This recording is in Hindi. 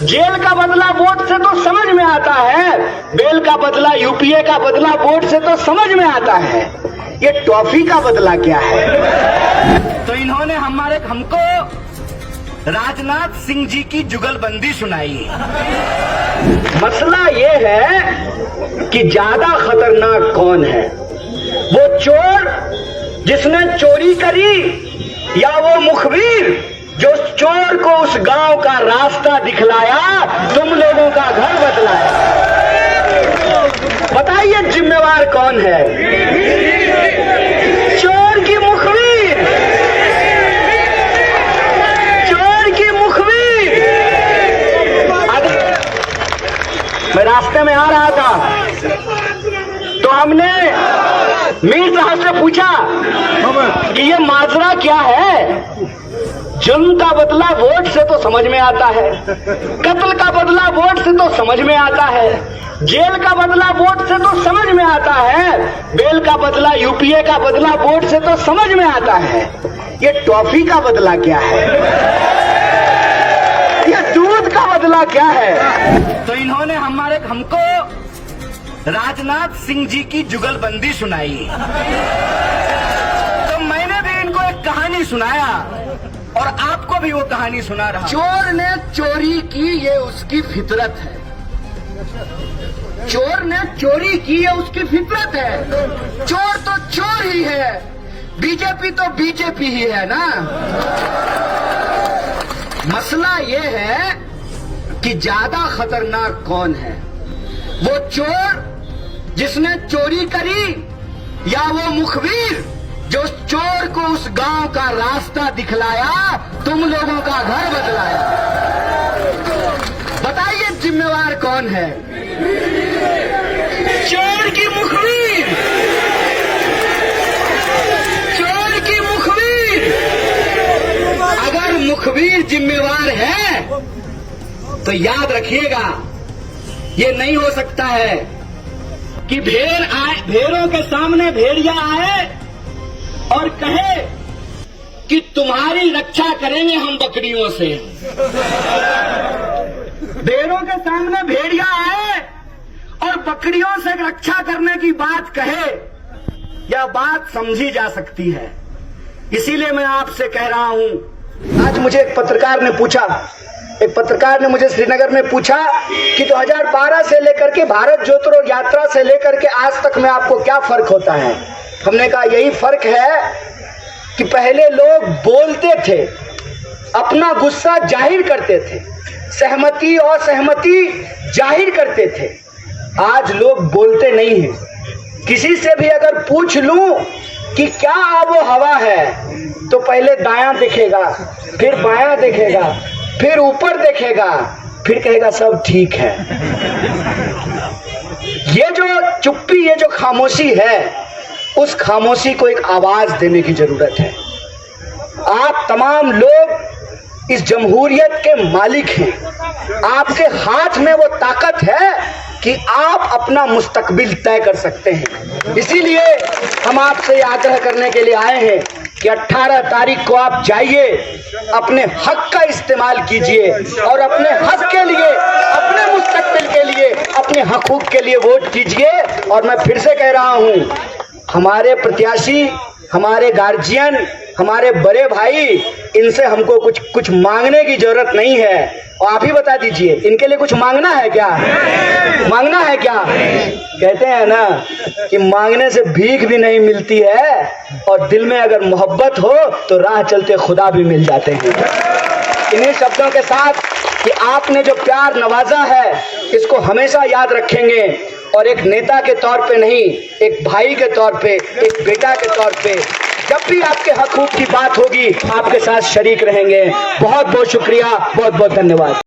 जेल का बदला वोट से तो समझ में आता है, बेल का बदला यूपीए का बदला वोट से तो समझ में आता है, ये टॉफी का बदला क्या है। तो इन्होंने हमको राजनाथ सिंह जी की जुगलबंदी सुनाई। मसला ये है कि ज्यादा खतरनाक कौन है, वो चोर जिसने चोरी करी या वो मुखबिर जो चोर को उस गांव का रास्ता दिखलाया, तुम लोगों का घर बदलाया। बताइए जिम्मेवार कौन है, चोर की मुखबिर, चोर की मुखबिर। मैं रास्ते में आ रहा था तो हमने मीर साहब से पूछा कि ये माजरा क्या है। जुल्म का बदला वोट से तो समझ में आता है, कत्ल का बदला वोट से तो समझ में आता है, जेल का बदला वोट से तो समझ में आता है, बेल का बदला यूपीए का बदला वोट से तो समझ में आता है, ये टॉफी का बदला क्या है, ये दूध का बदला क्या है। तो इन्होंने हमको राजनाथ सिंह जी की जुगलबंदी सुनाई। तो मैंने भी इनको एक कहानी सुनाया और आपको भी वो कहानी सुना रहा। चोर ने चोरी की, ये उसकी फितरत है। चोर ने चोरी की, ये उसकी फितरत है। चोर तो चोर ही है, बीजेपी तो बीजेपी ही है ना। मसला ये है कि ज्यादा खतरनाक कौन है, वो चोर जिसने चोरी करी या वो मुखबिर जो चोर को उस गांव का रास्ता दिखलाया, तुम लोगों का घर बदलाया। बताइए जिम्मेवार कौन है, चोर की मुखबिर, चोर की मुखबिर। अगर मुखबिर जिम्मेवार है तो याद रखिएगा, ये नहीं हो सकता है कि भेड़ आए, भेड़ों के सामने भेड़िया आए और कहे कि तुम्हारी रक्षा करेंगे हम बकरियों से। भेड़ों के सामने भेड़िया आए और बकरियों से रक्षा करने की बात कहे, यह बात समझी जा सकती है। इसीलिए मैं आपसे कह रहा हूं, आज मुझे एक पत्रकार ने मुझे श्रीनगर में पूछा कि 2012 से लेकर के भारत जोड़ो यात्रा से लेकर के आज तक में आपको क्या फर्क होता है। हमने कहा यही फर्क है कि पहले लोग बोलते थे, अपना गुस्सा जाहिर करते थे, सहमति और असहमति जाहिर करते थे। आज लोग बोलते नहीं हैं। किसी से भी अगर पूछ लूं कि क्या आबो हवा है, तो पहले दायां देखेगा, फिर बायां देखेगा, फिर ऊपर देखेगा, फिर कहेगा सब ठीक है। ये जो चुप्पी, ये जो खामोशी है, उस खामोशी को एक आवाज देने की जरूरत है। आप तमाम लोग इस जमहूरियत के मालिक हैं। आपके हाथ में वो ताकत है कि आप अपना मुस्तकबिल तय कर सकते हैं। इसीलिए हम आपसे आग्रह करने के लिए आए हैं कि 18 तारीख को आप जाइए, अपने हक का इस्तेमाल कीजिए और अपने हक के लिए, अपने मुस्तकबिल के लिए, अपने हकूक के लिए वोट कीजिए। और मैं फिर से कह रहा हूं, हमारे प्रत्याशी, हमारे गार्जियन, हमारे बड़े भाई, इनसे हमको कुछ मांगने की जरूरत नहीं है। और आप ही बता दीजिए, इनके लिए कुछ मांगना है क्या? मांगना है क्या? कहते हैं ना कि मांगने से भीख भी नहीं मिलती है, और दिल में अगर मोहब्बत हो तो राह चलते खुदा भी मिल जाते हैं। इन्हीं शब्दों के साथ कि आपने जो प्यार नवाजा है, इसको हमेशा याद रखेंगे और एक नेता के तौर पे नहीं, एक भाई के तौर पे, एक बेटा के तौर पे, जब भी आपके हकूक की बात होगी आपके साथ शरीक रहेंगे। बहुत बहुत शुक्रिया, बहुत बहुत धन्यवाद।